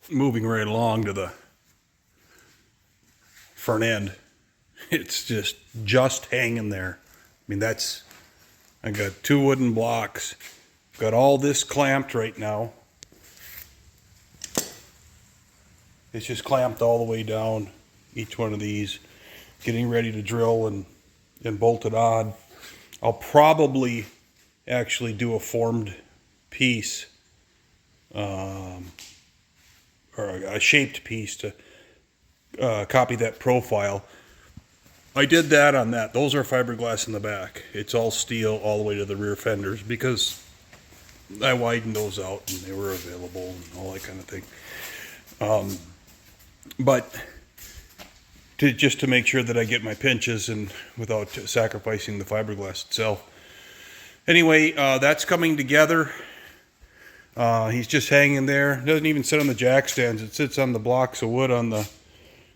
moving right along to the front end. It's just hanging there. I mean, I got 2 wooden blocks. Got all this clamped right now. It's just clamped all the way down, each one of these, getting ready to drill and bolt it on. I'll probably actually do a formed piece, or a shaped piece to copy that profile. I did that on that. Those are fiberglass in the back. It's all steel all the way to the rear fenders because I widened those out and they were available and all that kind of thing. But just to make sure that I get my pinches and without sacrificing the fiberglass itself. Anyway, that's coming together. He's just hanging there. Doesn't even sit on the jack stands. It sits on the blocks of wood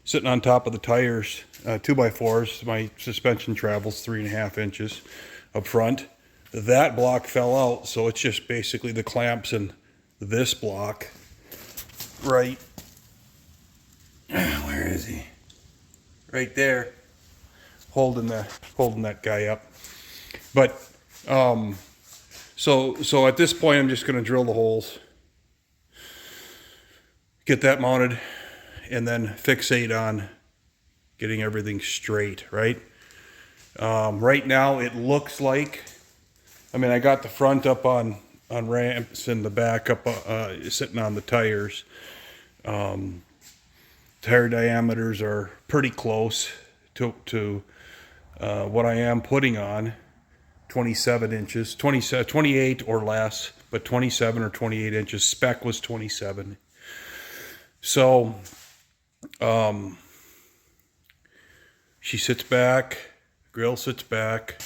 sitting on top of the tires, 2x4s. My suspension travels 3.5 inches up front. That block fell out, so it's just basically the clamps and this block. Right. Where is he? Right there, holding that guy up. But so at this point, I'm just going to drill the holes, get that mounted, and then fixate on getting everything straight. Right. Right now, it looks like, I mean, I got the front up on ramps and the back up sitting on the tires. Tire diameters are pretty close to what I am putting on, 27 inches, 28 or less, but 27 or 28 inches. Spec was 27. So she sits back, grill sits back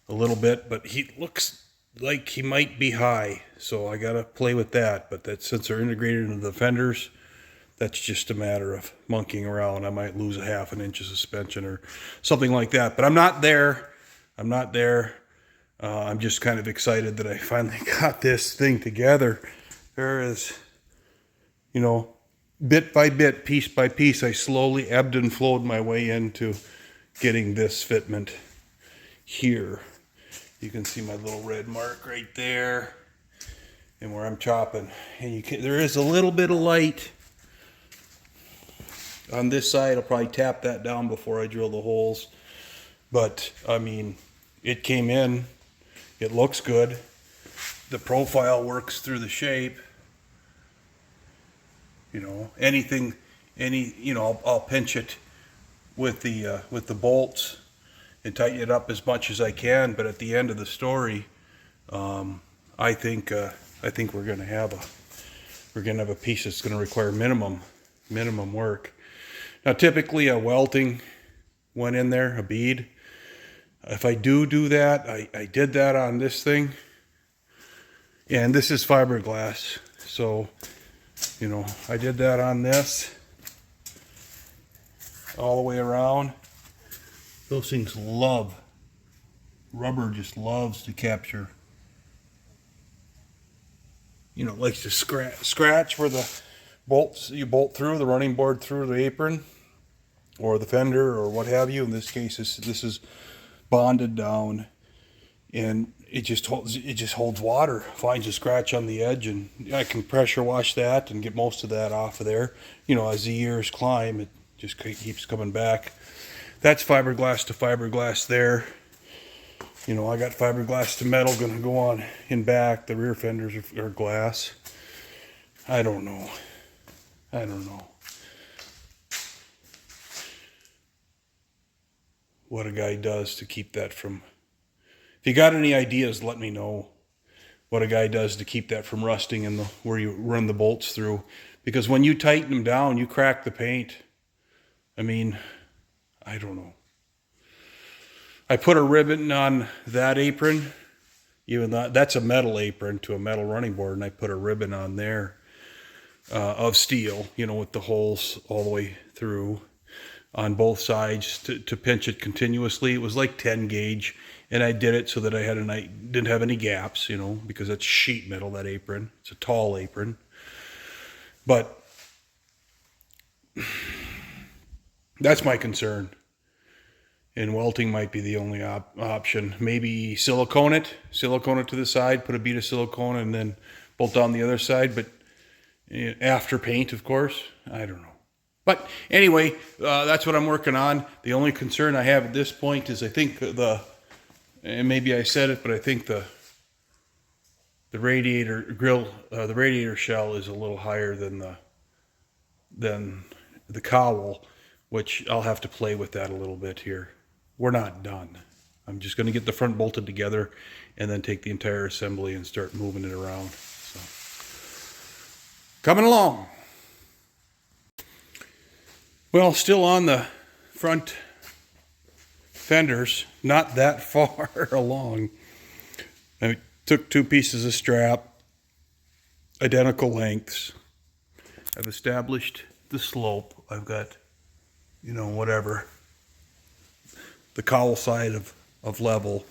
a little bit, but he looks like he might be high, so I gotta play with that. But since they're integrated into the fenders, that's just a matter of monkeying around. I might lose a 1/2 inch of suspension or something like that. But I'm not there. I'm just kind of excited that I finally got this thing together. There is, bit by bit, piece by piece, I slowly ebbed and flowed my way into getting this fitment here. You can see my little red mark right there and where I'm chopping. And there is a little bit of light on this side. I'll probably tap that down before I drill the holes. But, I mean, it came in. It looks good. The profile works through the shape. I'll pinch it with the bolts and tighten it up as much as I can. But at the end of the story, I think we're gonna have a piece that's gonna require minimum work. Now, typically a welting went in there, a bead. If I do that, I did that on this thing. And this is fiberglass. So, I did that on this all the way around. Those things rubber just loves to capture. Likes to scratch where the bolts, you bolt through the running board through the apron or the fender or what have you. In this case, this is bonded down, and it just holds water. Finds a scratch on the edge, and I can pressure wash that and get most of that off of there. As the years climb, it just keeps coming back. That's fiberglass to fiberglass there. I got fiberglass to metal going to go on in back. The rear fenders are glass. I don't know. What a guy does to keep that from... If you got any ideas, let me know what a guy does to keep that from rusting where you run the bolts through. Because when you tighten them down, you crack the paint. I mean, I don't know. I put a ribbon on that apron. Even that's a metal apron to a metal running board, and I put a ribbon on there of steel, with the holes all the way through on both sides to pinch it continuously. It was like 10 gauge, and I did it so that I didn't have any gaps, because it's sheet metal, that apron. It's a tall apron. But that's my concern. And welting might be the only option. Maybe silicone it to the side, put a bead of silicone, and then bolt down the other side. But after paint, of course, I don't know. But anyway, that's what I'm working on. The only concern I have at this point is I think and maybe I said it, but I think the radiator grill, the radiator shell is a little higher than the cowl, which I'll have to play with that a little bit here. We're not done. I'm just going to get the front bolted together and then take the entire assembly and start moving it around. So, coming along. Well, still on the front fenders, not that far along. I took 2 pieces of strap, identical lengths. I've established the slope. I've got, whatever, the cowl side of level.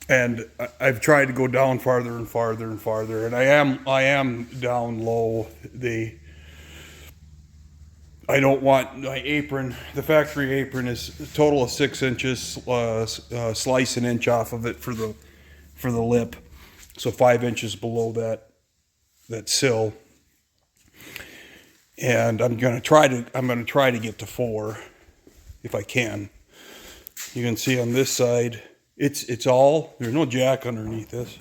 And I've tried to go down farther and farther and farther, and I am down low. I don't want my apron. The factory apron is a total of 6 inches. Slice an inch off of it for the lip, so 5 inches below that sill. And I'm gonna try to get to 4 if I can. You can see on this side, it's all, there's no jack underneath this.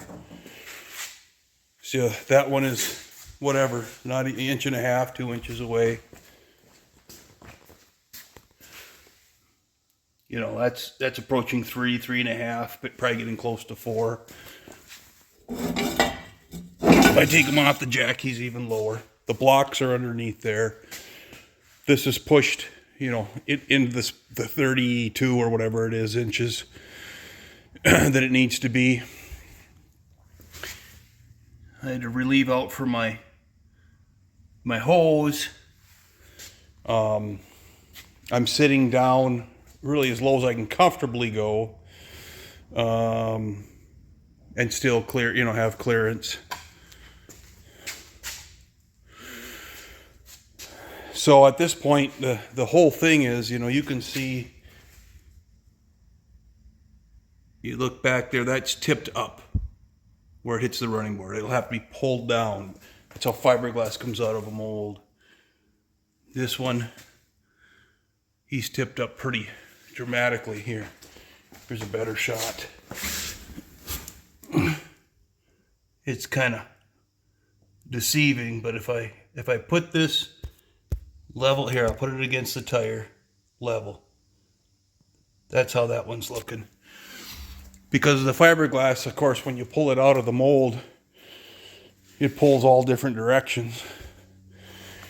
See, that one is whatever, not an inch and a half, 2 inches away. That's approaching 3.5, but probably getting close to 4. If I take him off the jack, he's even lower. The blocks are underneath there. This is pushed, into the 32 or whatever it is inches that it needs to be. I had to relieve out for my hose. I'm sitting down really as low as I can comfortably go, and still clear, have clearance. So at this point, the whole thing is, you can see, you look back there, that's tipped up where it hits the running board. It'll have to be pulled down. That's how fiberglass comes out of a mold. This one, he's tipped up pretty dramatically here. Here's a better shot. It's kind of deceiving, but if I put this level here, I'll put it against the tire level. That's how that one's looking. Because of the fiberglass, of course, when you pull it out of the mold, it pulls all different directions.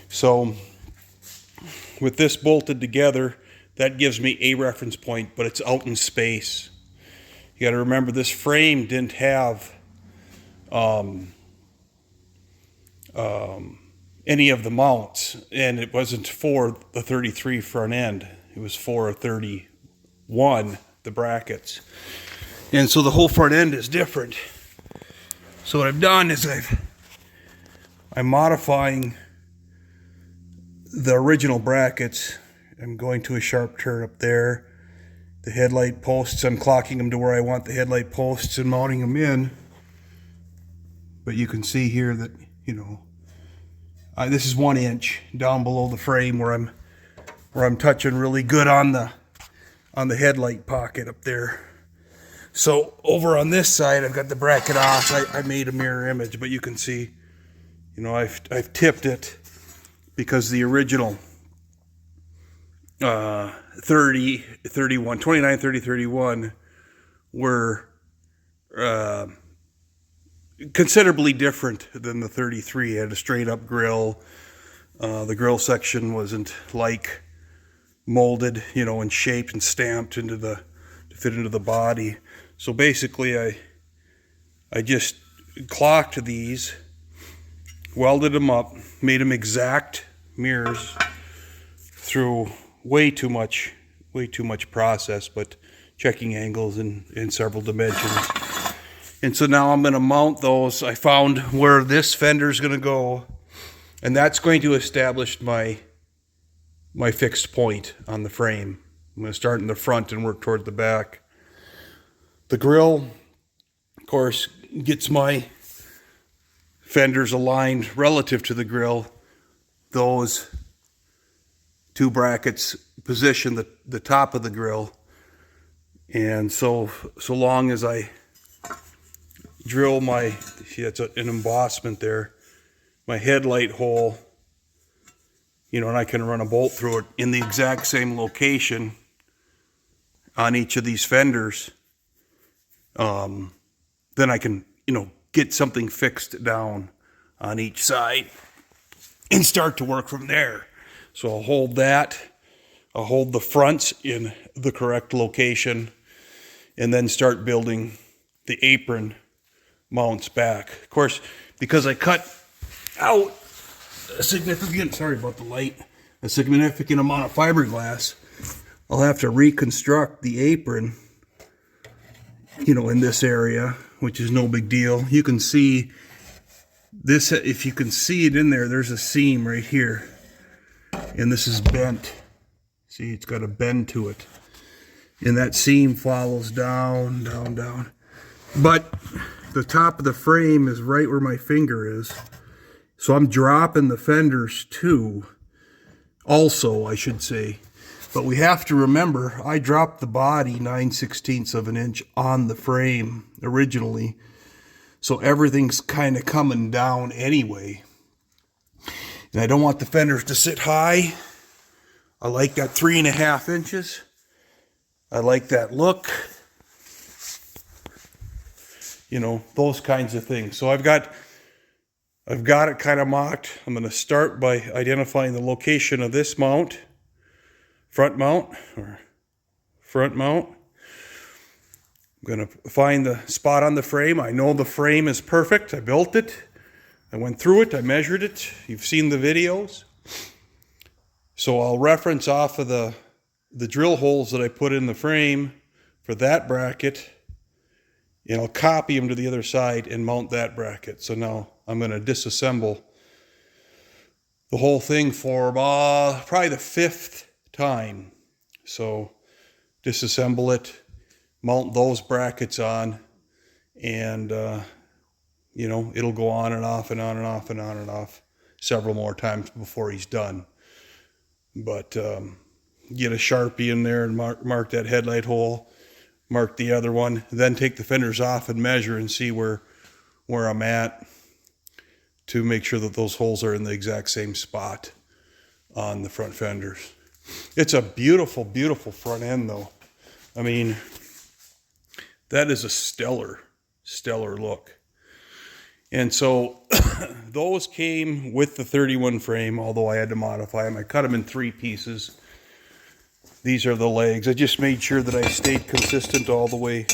So with this bolted together, that gives me a reference point, but it's out in space. You got to remember, this frame didn't have any of the mounts, and it wasn't for the 33 front end. It was for a 31, the brackets. And so the whole front end is different. So what I've done is I'm modifying the original brackets. I'm going to a sharp turn up there. The headlight posts, I'm clocking them to where I want the headlight posts and mounting them in. But you can see here that, this is 1 inch down below the frame where I'm touching really good on the headlight pocket up there. So over on this side, I've got the bracket off. I made a mirror image, but you can see, I've tipped it because the original 30, 31, 29, 30, 31 were considerably different than the 33. It had a straight up grill. The grill section wasn't like molded, and shaped and stamped to fit into the body. So basically I just clocked these, welded them up, made them exact mirrors through way too much process, but checking angles in several dimensions. And so now I'm going to mount those. I found where this fender is going to go. And that's going to establish my fixed point on the frame. I'm going to start in the front and work toward the back. The grill, of course, gets my fenders aligned relative to the grill. Those two brackets position the top of the grill. And so long as I drill my, see, that's an embossment there, my headlight hole, you know, and I can run a bolt through it in the exact same location on each of these fenders, then I can, you know, get something fixed down on each side and start to work from there. So I'll hold that, I'll hold the fronts in the correct location, and then start building the apron mounts back. Of course, because I cut out a significant, sorry about the light, a significant amount of fiberglass, I'll have to reconstruct the apron, you know, in this area, which is no big deal. You can see this, if you can see it in there, there's a seam right here, and this is bent. See, it's got a bend to it, and that seam follows down, down, down. But the top of the frame is right where my finger is, so I'm dropping the fenders too, also, I should say. But we have to remember, I dropped the body 9/16 of an inch on the frame originally, so everything's kind of coming down anyway. And I don't want the fenders to sit high. I like that 3.5 inches. I like that look. You know, those kinds of things. So I've got it kind of mocked. I'm going to start by identifying the location of this mount, front mount. I'm going to find the spot on the frame. I know the frame is perfect. I built it. I went through it. I measured it. You've seen the videos. So I'll reference off of the drill holes that I put in the frame for that bracket, and I'll copy them to the other side and mount that bracket. So now I'm going to disassemble the whole thing for probably the 5th time. So disassemble it, mount those brackets on, and you know, it'll go on and off and on and off and on and off several more times before he's done. But get a Sharpie in there and mark that headlight hole, mark the other one, then take the fenders off and measure and see where I'm at to make sure that those holes are in the exact same spot on the front fenders. It's a beautiful, beautiful front end though. I mean, that is a stellar look. And so those came with the 31 frame, although I had to modify them. I cut them in 3 pieces. These are the legs. I just made sure that I stayed consistent all the way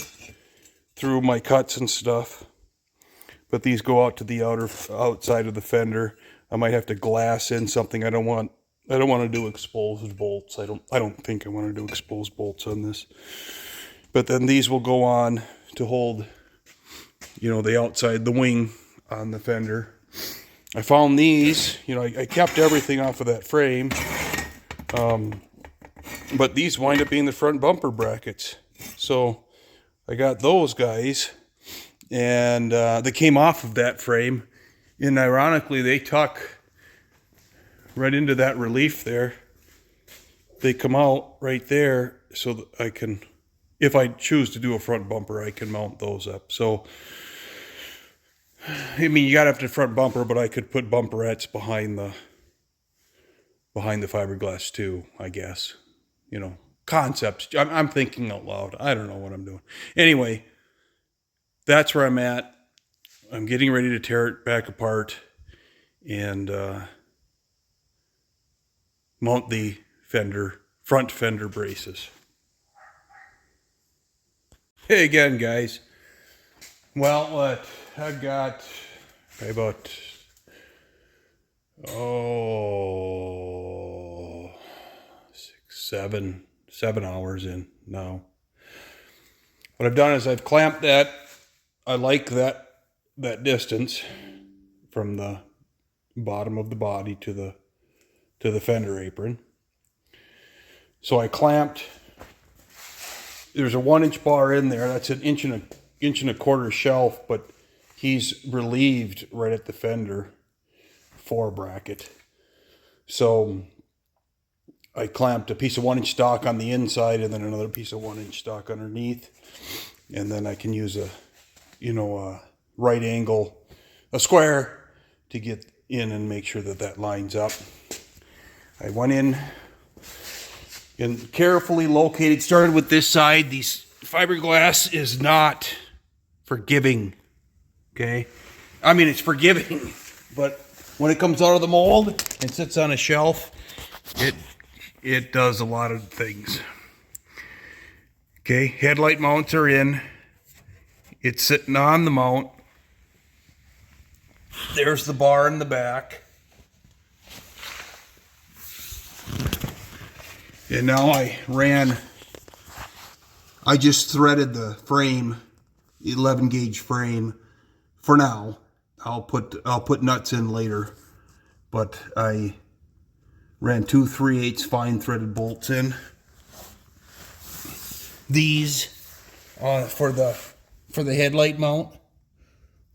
through my cuts and stuff. But these go out to the outside of the fender. I might have to glass in something. I don't want to do exposed bolts. I don't think I want to do exposed bolts on this. But then these will go on to hold, you know, the outside, the wing on the fender. I found these, you know, I kept everything off of that frame. But these wind up being the front bumper brackets. So I got those guys, and they came off of that frame. And ironically, they tuck right into that relief there. They come out right there so that I can, if I choose to do a front bumper, I can mount those up. So, I mean, you gotta have the front bumper, but I could put bumperettes behind the fiberglass too, I guess. You know, concepts. I'm thinking out loud. I don't know what I'm doing. Anyway, that's where I'm at. I'm getting ready to tear it back apart and mount the front fender braces. Hey again, guys. Well, what I've got about 7 hours in now. What I've done is I've clamped that. I like that distance from the bottom of the body to the fender apron. So I clamped. There's a 1-inch bar in there. That's an inch and a quarter shelf, but he's relieved right at the fender fore bracket. So I clamped a piece of 1-inch stock on the inside and then another piece of 1-inch stock underneath. And then I can use a right angle, a square, to get in and make sure that lines up. I went in and carefully located, started with this side. These fiberglass is not forgiving, okay? I mean, it's forgiving, but when it comes out of the mold and sits on a shelf, it does a lot of things. Okay, headlight mounts are in. It's sitting on the mount. There's the bar in the back. And now I just threaded the frame, 11 gauge frame for now. I'll put nuts in later, but I ran 2 3/8 fine threaded bolts in. These for the headlight mount.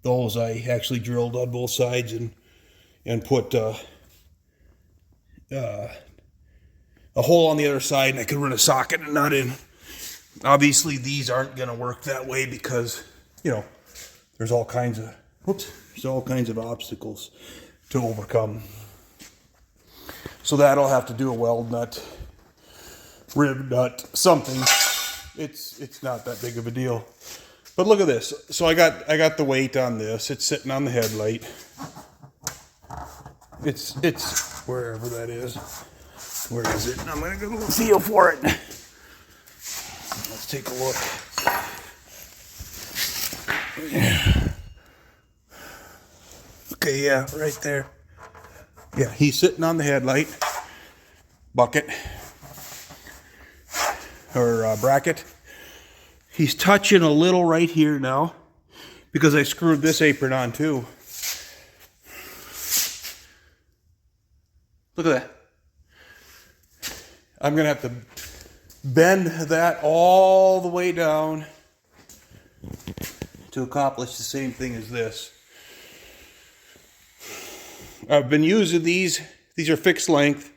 Those I actually drilled on both sides and put a hole on the other side, and I could run a socket and nut in. Obviously, these aren't going to work that way because, there's all kinds of obstacles to overcome. So that'll have to do a weld nut, rib nut, something. It's not that big of a deal. But look at this. So I got the weight on this. It's sitting on the headlight. It's wherever that is. Where is it? I'm gonna get a little feel for it. Let's take a look. Okay, yeah, right there. Yeah, he's sitting on the headlight bucket or bracket. He's touching a little right here now because I screwed this apron on too. Look at that. I'm going to have to bend that all the way down to accomplish the same thing as this. I've been using these. These are fixed length.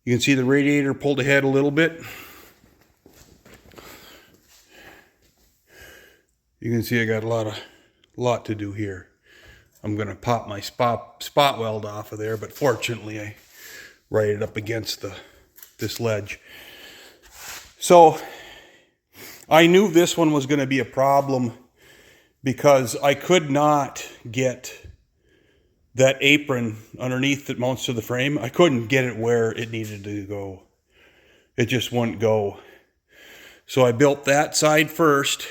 You can see the radiator pulled ahead a little bit. You can see I got a lot to do here. I'm going to pop my spot weld off of there, but fortunately I righted up against this ledge. So I knew this one was going to be a problem because I could not get that apron underneath that mounts to the frame. I couldn't get it where it needed to go. It just wouldn't go. So I built that side first,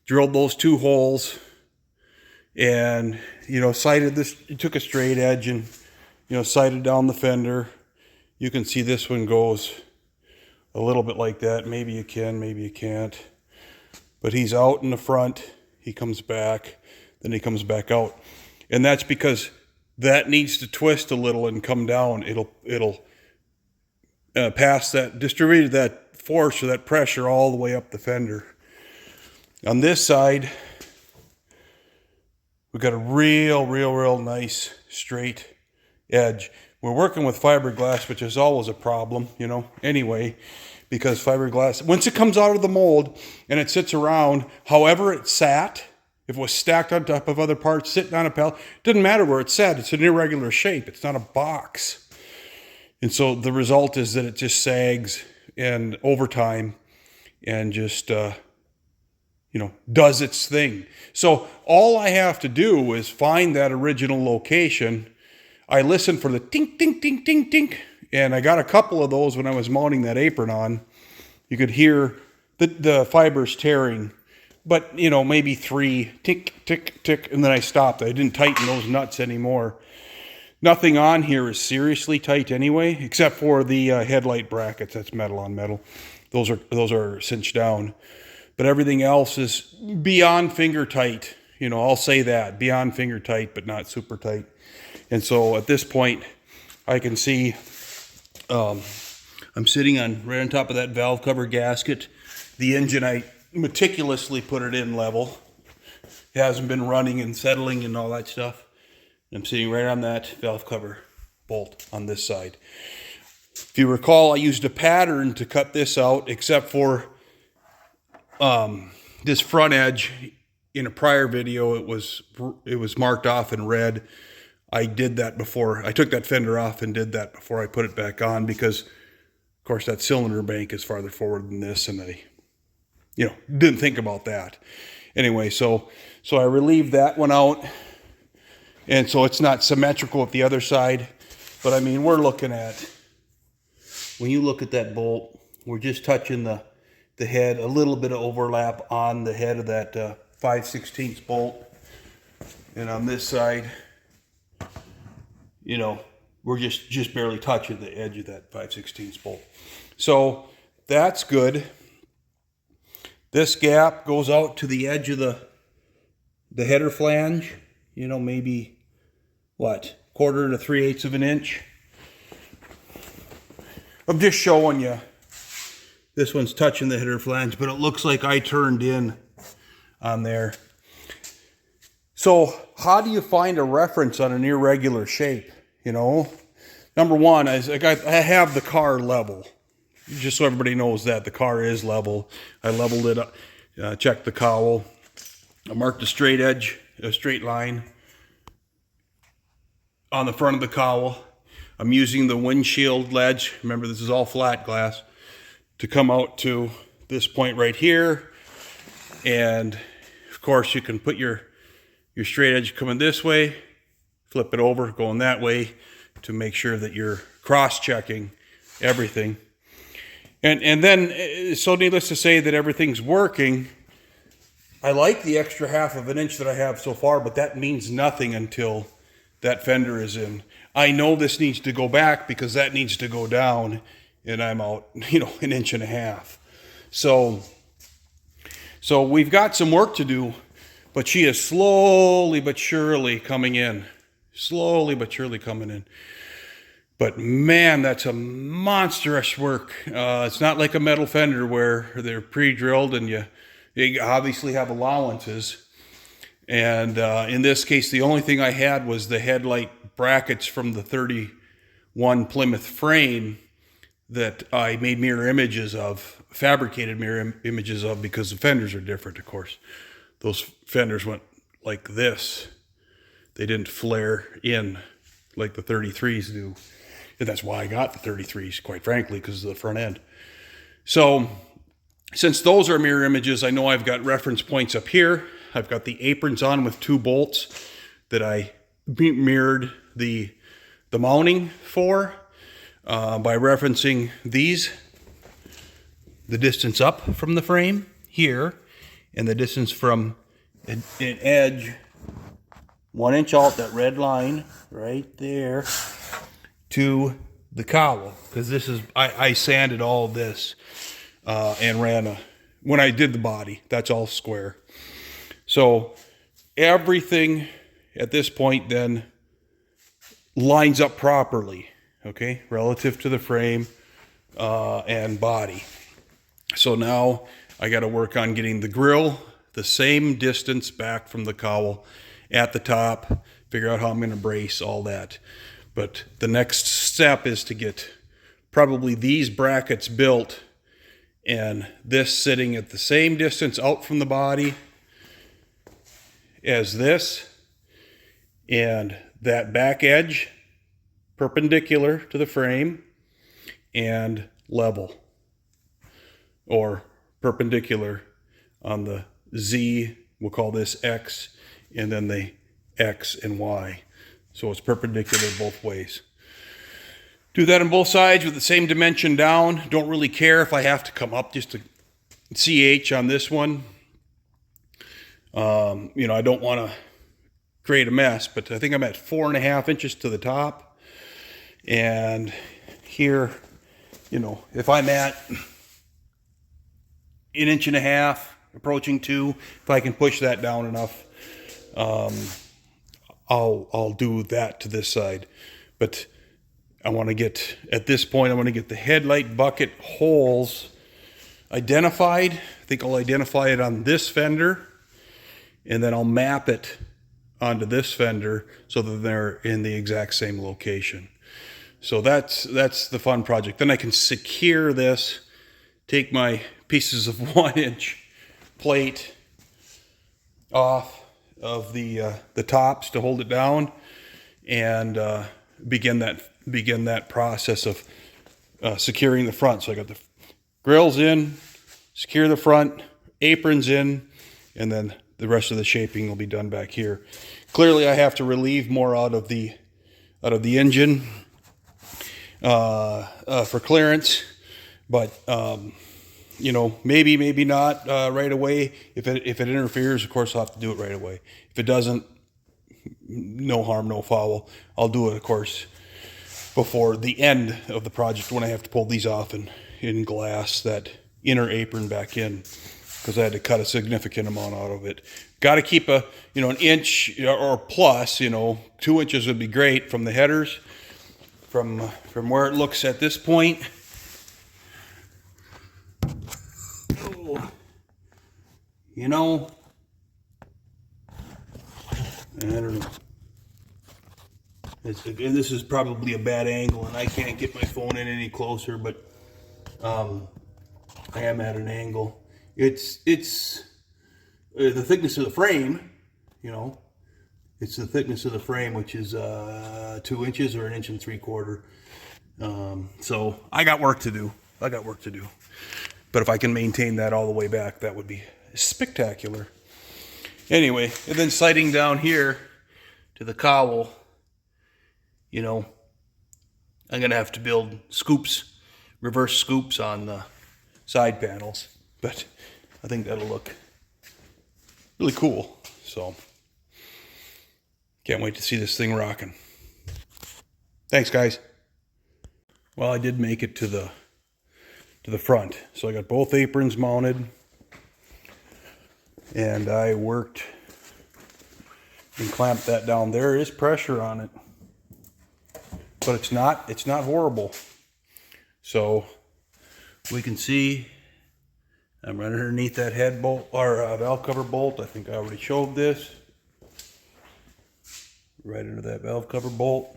drilled those 2 holes, and sighted this. Took a straight edge and sighted down the fender. You can see this one goes a little bit like that. Maybe you can, maybe you can't. But he's out in the front. He comes back, then he comes back out, and that's because that needs to twist a little and come down. It'll pass that, distributed that force or that pressure all the way up the fender. On this side, we've got a real nice straight edge. We're working with fiberglass, which is always a problem, anyway, because fiberglass, once it comes out of the mold and it sits around, however it sat, if it was stacked on top of other parts, sitting on a pallet, doesn't matter where it's sat. It's an irregular shape. It's not a box. And so the result is that it just sags and over time and just, does its thing. So all I have to do is find that original location. I listened for the tink, tink, tink, tink, tink. And I got a couple of those when I was mounting that apron on. You could hear the fibers tearing. But, maybe 3, tick, tick, tick. And then I stopped. I didn't tighten those nuts anymore. Nothing on here is seriously tight anyway, except for the headlight brackets. That's metal on metal. Those are cinched down. But everything else is beyond finger tight. I'll say that. Beyond finger tight, but not super tight. And so at this point, I can see I'm sitting right on top of that valve cover gasket. The engine, I meticulously put it in level. It hasn't been running and settling and all that stuff. I'm sitting right on that valve cover bolt on this side. If you recall, I used a pattern to cut this out, except for this front edge. In a prior video, it was marked off in red. I did that before. I took that fender off and did that before I put it back on because, of course, that cylinder bank is farther forward than this, and I, didn't think about that. Anyway, so I relieved that one out, and so it's not symmetrical at the other side. But I mean, we're looking at, when you look at that bolt, we're just touching the head, a little bit of overlap on the head of that 5/16 bolt, and on this side, we're just barely touching the edge of that 5/16 bolt. So that's good. This gap goes out to the edge of the header flange, maybe what, 1/4 to 3/8 of an inch. I'm just showing you. This one's touching the header flange, but it looks like I turned in on there. So how do you find a reference on an irregular shape? Number one, I have the car level. Just so everybody knows that the car is level. I leveled it up, checked the cowl. I marked a straight edge, a straight line on the front of the cowl. I'm using the windshield ledge. Remember, this is all flat glass, to come out to this point right here. And of course, you can put your straight edge coming this way, flip it over, going that way, to make sure that you're cross-checking everything. And then, so needless to say that everything's working. I like the extra 1/2 of an inch that I have so far, but that means nothing until that fender is in. I know this needs to go back because that needs to go down, and I'm out, 1.5 inches. So we've got some work to do, but she is slowly but surely coming in. Slowly but surely coming in. But man, that's a monstrous work. It's not like a metal fender where they're pre-drilled and you obviously have allowances. And in this case, the only thing I had was the headlight brackets from the 31 Plymouth frame that I made mirror images of, fabricated mirror images of, because the fenders are different, of course. Those fenders went like this. They didn't flare in like the 33s do. And that's why I got the 33s, quite frankly, because of the front end. So since those are mirror images, I know I've got reference points up here. I've got the aprons on with 2 bolts that I mirrored the mounting for by referencing these, the distance up from the frame here, and the distance from an edge 1 inch out, that red line right there, to the cowl, because this is, I sanded all of this and ran when I did the body, that's all square. So everything at this point then lines up properly, okay, relative to the frame and body. So now I got to work on getting the grill the same distance back from the cowl at the top, figure out how I'm going to brace all that. But the next step is to get probably these brackets built and this sitting at the same distance out from the body as this, and that back edge perpendicular to the frame and level, or perpendicular on the Z, we'll call this X, and then the X and Y. So it's perpendicular both ways. Do that on both sides with the same dimension down. Don't really care if I have to come up just to CH on this one. I don't want to create a mess, but I think I'm at 4.5 inches to the top. And here, if I'm at 1.5 inches, approaching 2, if I can push that down enough, I'll do that to this side. But I want to get, at this point, I want to get the headlight bucket holes identified. I think I'll identify it on this fender, and then I'll map it onto this fender so that they're in the exact same location. So that's the fun project. Then I can secure this, take my pieces of 1-inch plate off of the tops to hold it down, and begin that process of securing the front. So I got the grills in, secure the front, aprons in, and then the rest of the shaping will be done back here. Clearly, I have to relieve more out of the engine for clearance, but you know, maybe not right away. If it interferes, of course, I'll have to do it right away. If it doesn't, no harm, no foul. I'll do it, of course, before the end of the project, when I have to pull these off in glass that inner apron back in, because I had to cut a significant amount out of it. Got to keep an inch or plus. 2 inches would be great from the headers, from where it looks at this point. I don't know. This is probably a bad angle, and I can't get my phone in any closer, but I am at an angle. It's the thickness of the frame, It's the thickness of the frame, which is 2 inches or 1 3/4 inches. So I got work to do. But if I can maintain that all the way back, that would be spectacular. Anyway, and then sighting down here to the cowl, I'm going to have to build reverse scoops on the side panels. But I think that'll look really cool. So can't wait to see this thing rocking. Thanks, guys. Well, I did make it to the front. So I got both aprons mounted, and I worked and clamped that down. There is pressure on it, but it's not horrible. So we can see I'm right underneath that head bolt or valve cover bolt. I think I already showed this. Right into that valve cover bolt.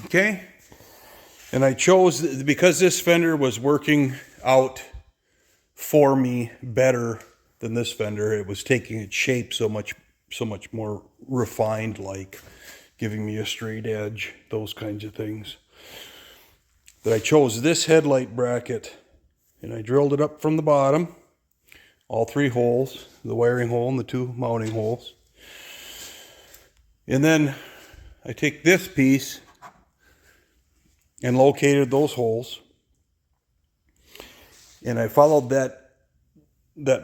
Okay, and I chose, because this fender was working out for me better than this fender. It was taking its shape so much more refined, like giving me a straight edge, those kinds of things, that I chose this headlight bracket, and I drilled it up from the bottom, all 3 holes, the wiring hole and the 2 mounting holes. And then I take this piece and located those holes, and I followed that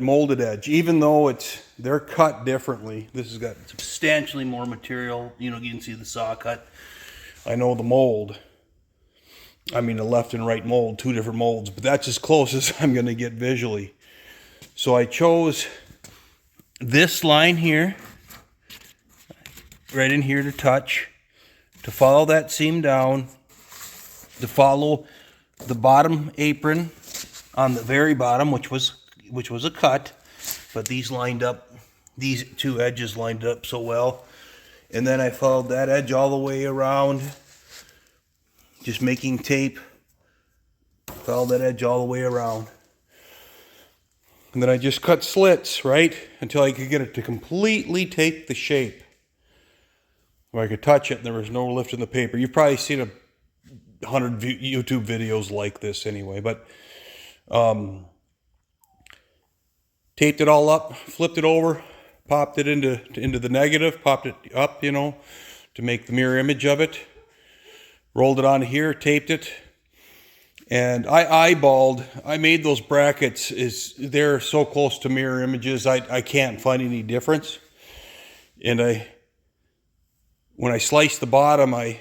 molded edge. Even though they're cut differently, this has got substantially more material. You can see the saw cut. I know the mold. I mean, the left and right mold, 2 different molds, but that's as close as I'm going to get visually. So I chose this line here, right in here to touch, to follow that seam down, to follow the bottom apron on the very bottom, which was a cut, but these 2 edges lined up so well. And then I followed that edge all the way around, just making tape, followed that edge all the way around. And then I just cut slits, right, until I could get it to completely take the shape, where I could touch it and there was no lift in the paper. You've probably seen 100 YouTube videos like this anyway, but taped it all up, flipped it over, popped it into the negative, popped it up, to make the mirror image of it, rolled it on here, taped it, and I eyeballed. I made those brackets, they're so close to mirror images, I can't find any difference. And when I sliced the bottom, I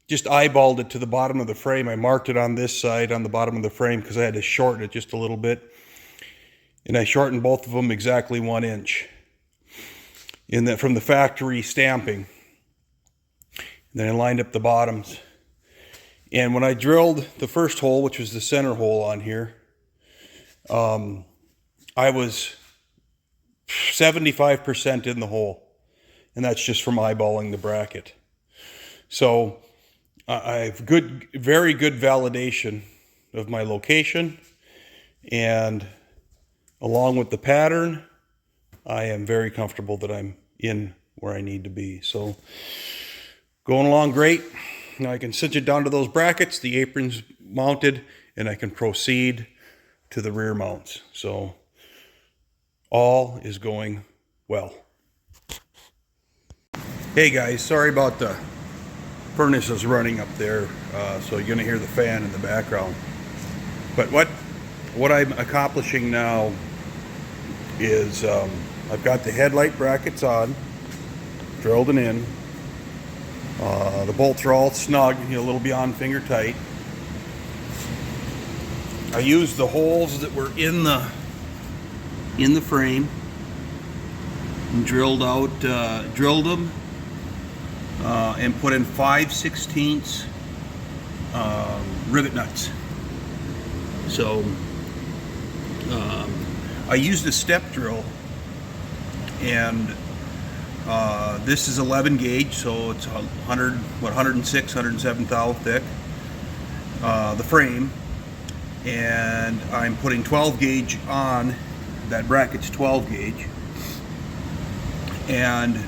just eyeballed it to the bottom of the frame. I marked it on this side on the bottom of the frame because I had to shorten it just a little bit. And I shortened both of them exactly 1 inch. In that from the factory stamping. And then I lined up the bottoms. And when I drilled the first hole, which was the center hole on here, I was 75% in the hole. And that's just from eyeballing the bracket. So I have very good validation of my location. And along with the pattern, I am very comfortable that I'm in where I need to be. So going along great. Now I can cinch it down to those brackets, the apron's mounted, and I can proceed to the rear mounts. So all is going well. Hey guys, sorry about the furnaces running up there, so you're gonna hear the fan in the background. But what I'm accomplishing now is I've got the headlight brackets on, drilled and in. The bolts are all snug, a little beyond finger tight. I used the holes that were in the frame and drilled them and put in 5/16 rivet nuts. So I used a step drill, and this is 11 gauge, so it's 106, 107 thou thick, the frame, and I'm putting 12 gauge on. That bracket's 12 gauge, and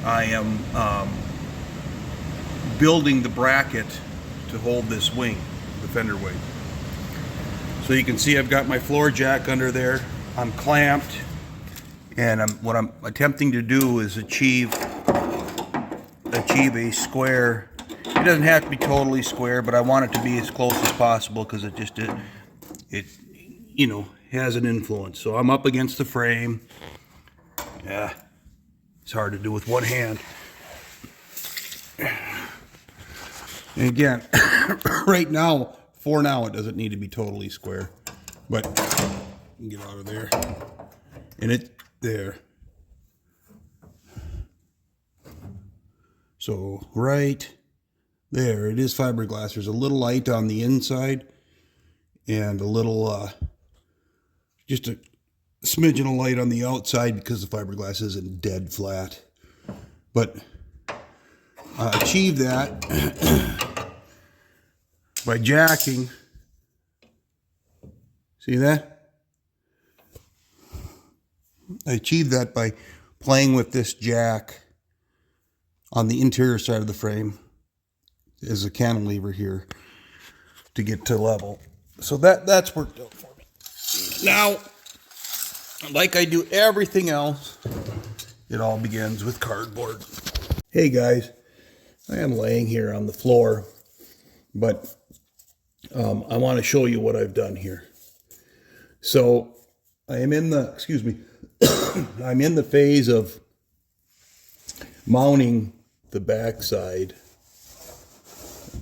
I am building the bracket to hold this wing, the fender wing. So you can see I've got my floor jack under there. I'm clamped, and what I'm attempting to do is achieve a square. It doesn't have to be totally square, but I want it to be as close as possible because it has an influence. So I'm up against the frame. Yeah, it's hard to do with one hand. And again, right now, for now, it doesn't need to be totally square, but you can get out of there, and it there. So right there, it is fiberglass. There's a little light on the inside, and a little, just a smidgen of light on the outside because the fiberglass isn't dead flat. But achieve that by jacking. See that? I achieved that by playing with this jack on the interior side of the frame as a cantilever here to get to level. So that's worked out for me. Now, like I do everything else, it all begins with cardboard. Hey guys, I am laying here on the floor, but I want to show you what I've done here. So I am in the, I'm in the phase of mounting the backside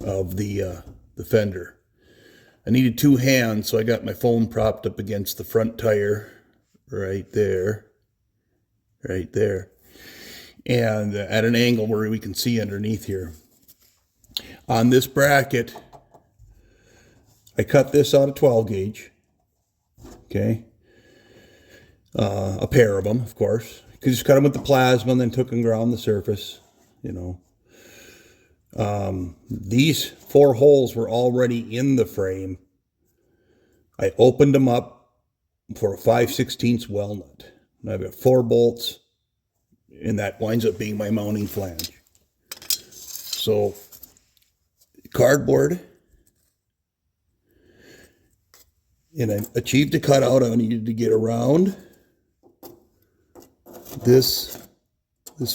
of the fender. I needed two hands, so I got my phone propped up against the front tire right there, and at an angle where we can see underneath here. On this bracket, I cut this out of 12 gauge, okay? A pair of them, of course. You could just cut them with the plasma and then took and ground the surface, you know. These 4 holes were already in the frame. I opened them up for a 5/16 well nut. And I've got 4 bolts, and that winds up being my mounting flange. So, cardboard, and I achieved a cutout. I needed to get around this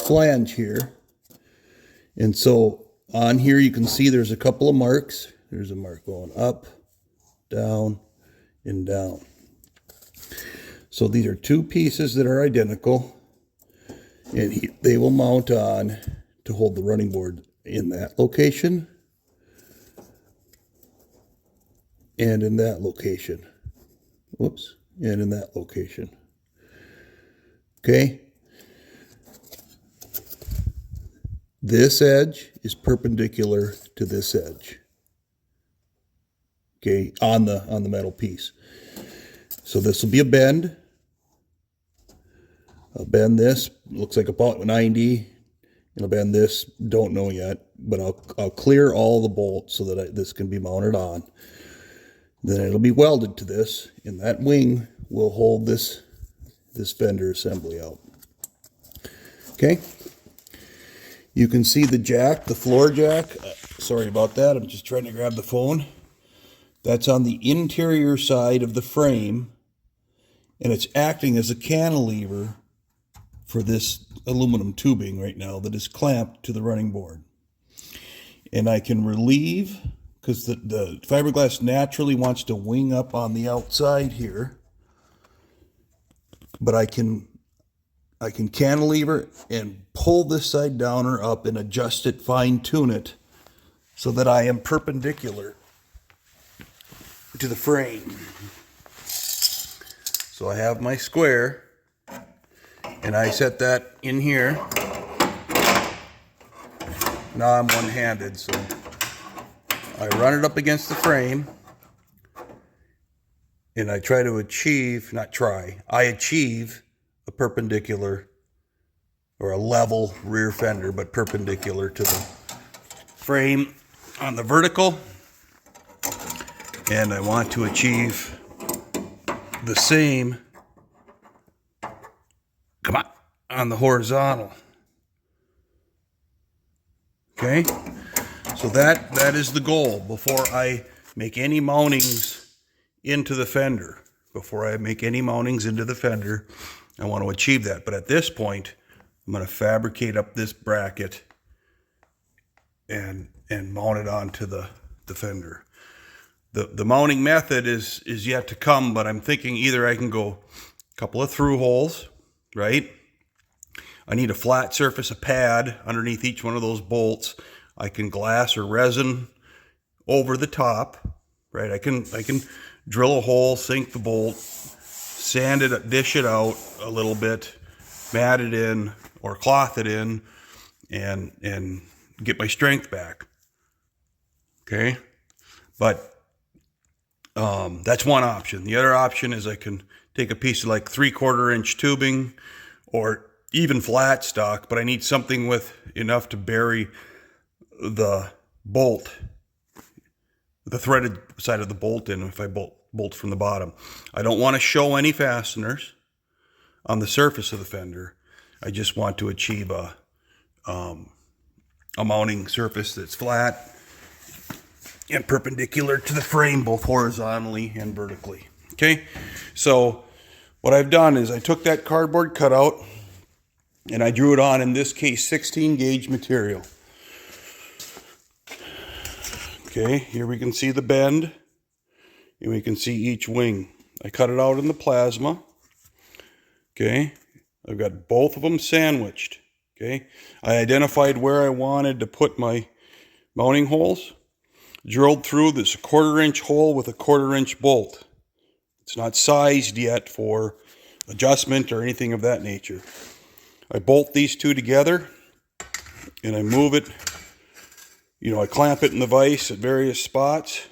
flange here. And so on here you can see there's a couple of marks. There's a mark going up, down, and down. So these are 2 pieces that are identical, and they will mount on to hold the running board in that location and in that location. Whoops, and in that location. Okay. This edge is perpendicular to this edge. Okay, on the metal piece. So this will be a bend. I'll bend this, looks like about 90. And I'll bend this, don't know yet, but I'll clear all the bolts so that this can be mounted on. Then it'll be welded to this, and that wing will hold this fender assembly out. Okay. You can see the jack, the floor jack. Sorry about that. I'm just trying to grab the phone. That's on the interior side of the frame, and it's acting as a cantilever for this aluminum tubing right now that is clamped to the running board. And I can relieve, because the fiberglass naturally wants to wing up on the outside here, but I can cantilever and pull this side down or up and adjust it, fine tune it, so that I am perpendicular to the frame. So I have my square, and I set that in here. Now I'm one-handed, so I run it up against the frame, and I try to achieve, I achieve a perpendicular or a level rear fender, but perpendicular to the frame on the vertical. And I want to achieve the same, on the horizontal. Okay, so that is the goal before I make any mountings into the fender. I want to achieve that. But at this point, I'm going to fabricate up this bracket and mount it onto the fender. The mounting method is yet to come, but I'm thinking either I can go a couple of through holes, right? I need a flat surface, a pad underneath each one of those bolts. I can glass or resin over the top, right? I can drill a hole, sink the bolt, sand it, dish it out a little bit, mat it in or cloth it in, and get my strength back. Okay, but that's one option. The other option is I can take a piece of like 3/4 inch tubing or even flat stock, but I need something with enough to bury the bolt, the threaded side of the bolt in if I bolt from the bottom. I don't want to show any fasteners on the surface of the fender. I just want to achieve a mounting surface that's flat and perpendicular to the frame, both horizontally and vertically. Okay, so what I've done is I took that cardboard cutout and I drew it on, in this case, 16 gauge material. Okay, here we can see the bend, and we can see each wing. I cut it out in the plasma. Okay, I've got both of them sandwiched. Okay, I identified where I wanted to put my mounting holes. Drilled through this 1/4 inch hole with a 1/4 inch bolt. It's not sized yet for adjustment or anything of that nature. I bolt these two together and I move it, I clamp it in the vise at various spots,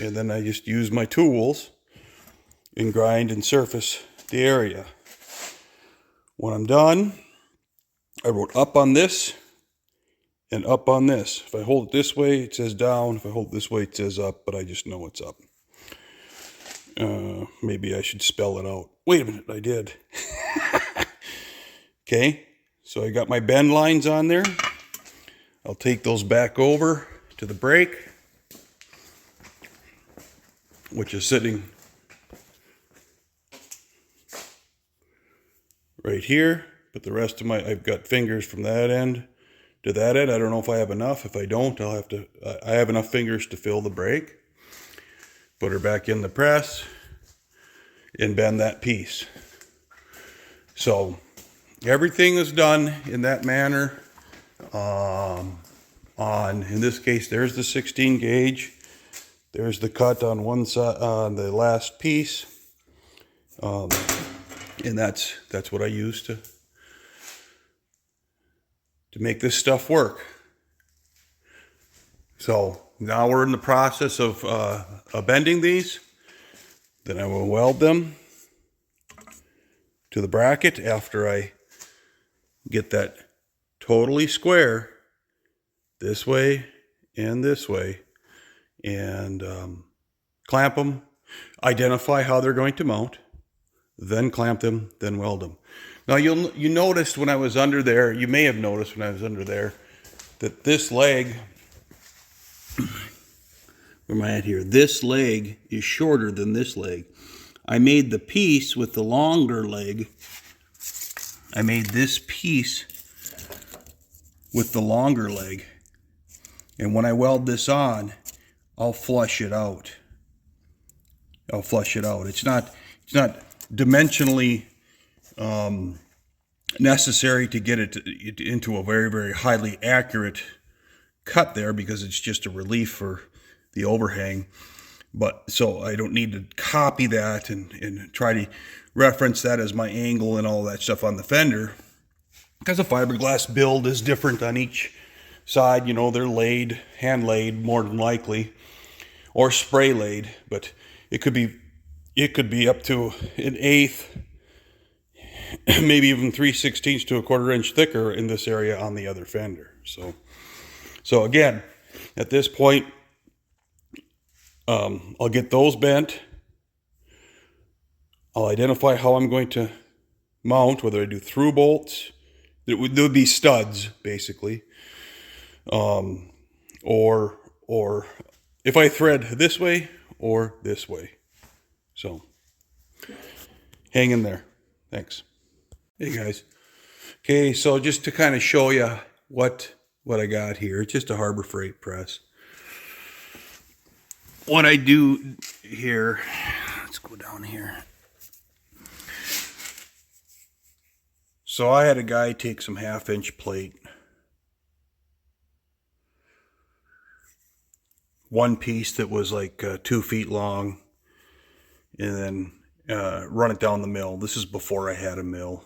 and then I just use my tools and grind and surface the area. When I'm done, I wrote up on this and up on this. If I hold it this way, it says down. If I hold it this way, it says up, but I just know it's up. Maybe I should spell it out. Wait a minute, I did. Okay, so I got my bend lines on there. I'll take those back over to the brake, which is sitting right here. But the rest of I've got fingers from that end to that end. I don't know if I have enough. If I don't, I have enough fingers to fill the brake. Put her back in the press and bend that piece. So everything is done in that manner. on, in this case, there's the 16 gauge. There's the cut on one side, on the last piece. And that's what I use to make this stuff work. So now we're in the process of bending these. Then I will weld them to the bracket after I get that totally square this way and this way, and clamp them, identify how they're going to mount, then clamp them, then weld them. Now you noticed when I was under there, you may have noticed when I was under there, that this leg, where am I at here? This leg is shorter than this leg. I made the piece with the longer leg. I made this piece with the longer leg. And when I weld this on, I'll flush it out. I'll flush it out. It's not dimensionally necessary to get it into a very, very highly accurate cut there, because it's just a relief for the overhang. But so I don't need to copy that and try to reference that as my angle and all that stuff on the fender, because a fiberglass build is different on each side. You know, they're laid, hand laid more than likely, or spray laid, but it could be up to an eighth, maybe even 3/16 to a 1/4 inch thicker in this area on the other fender. So again, at this point, I'll get those bent. I'll identify how I'm going to mount, whether I do through bolts. There would be studs, basically. Or if I thread this way or this way. So, hang in there. Thanks. Hey, guys. Okay, so just to kind of show you what I got here, it's just a Harbor Freight press. What I do here, let's go down here. So I had a guy take some 1/2 inch plate, one piece that was like 2 feet long, and then run it down the mill. This is before I had a mill,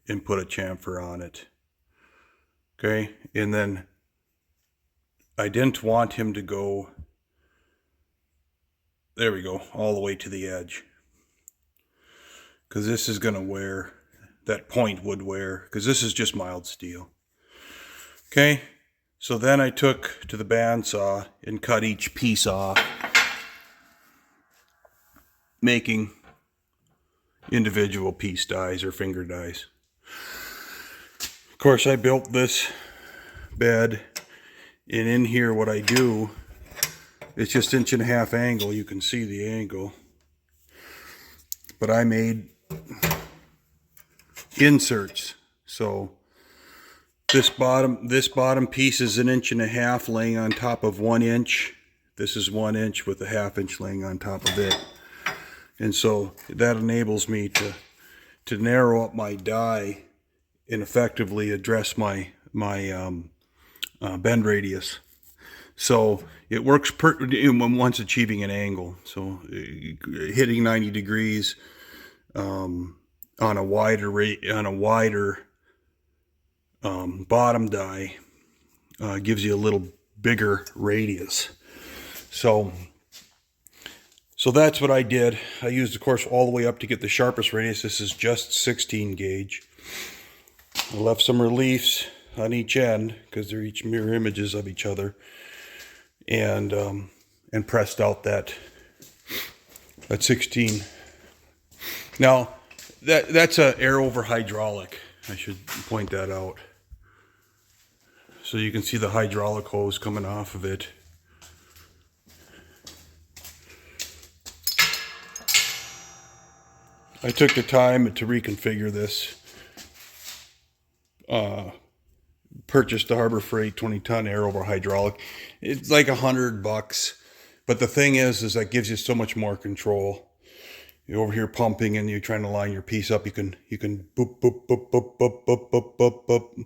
and put a chamfer on it. Okay, and then I didn't want him to go, there we go, all the way to the edge, because this is going to wear, that point would wear, because this is just mild steel. Okay, so then I took to the bandsaw and cut each piece off, making individual piece dies or finger dies. Of course, I built this bed, and in here what I do, it's just 1.5 inch angle. You can see the angle, but I made inserts. So this bottom piece is 1.5 inch laying on top of 1 inch. This is 1 inch with a 1/2 inch laying on top of it. And so that enables me to narrow up my die and effectively address my bend radius. So it works once achieving an angle. So hitting 90 degrees on a wider bottom die gives you a little bigger radius. So that's what I did. I used, of course, all the way up to get the sharpest radius. This is just 16 gauge. I left some reliefs on each end because they're each mirror images of each other, and pressed out that 16. Now that's a air over hydraulic. I should point that out. So you can see the hydraulic hose coming off of it. I took the time to reconfigure this. Purchased the Harbor Freight 20-ton air over hydraulic. It's like $100, but the thing is that gives you so much more control. You're over here pumping and you're trying to line your piece up. You can boop boop boop boop boop boop boop boop boop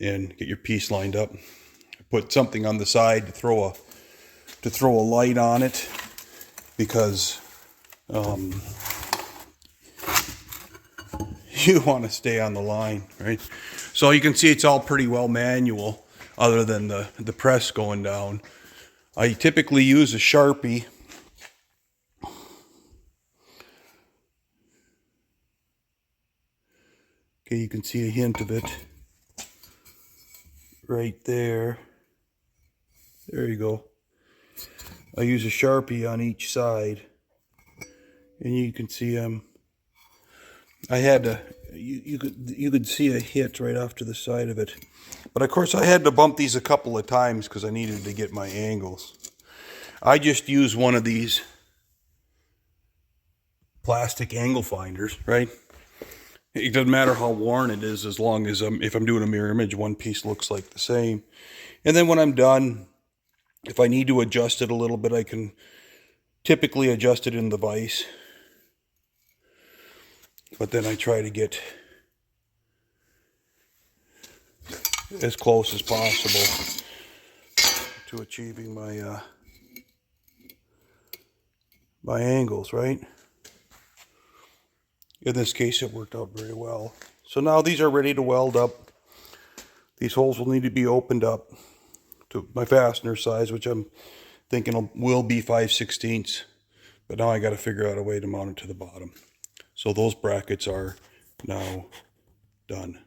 and get your piece lined up. put something on the side to throw a light on it, because you want to stay on the line, right? So you can see it's all pretty well manual, other than the press going down. I typically use a Sharpie. Okay, you can see a hint of it right there. There you go. I use a Sharpie on each side, and you can see I had to, you could see a hit right off to the side of it. But of course I had to bump these a couple of times because I needed to get my angles. I just use one of these plastic angle finders, right? It doesn't matter how worn it is, as long as if I'm doing a mirror image, one piece looks like the same. And then when I'm done, if I need to adjust it a little bit, I can typically adjust it in the vise. But then I try to get as close as possible to achieving my my angles, right? In this case, it worked out very well. So now these are ready to weld up. These holes will need to be opened up to my fastener size, which I'm thinking will be 5/16. But now I got to figure out a way to mount it to the bottom. So those brackets are now done.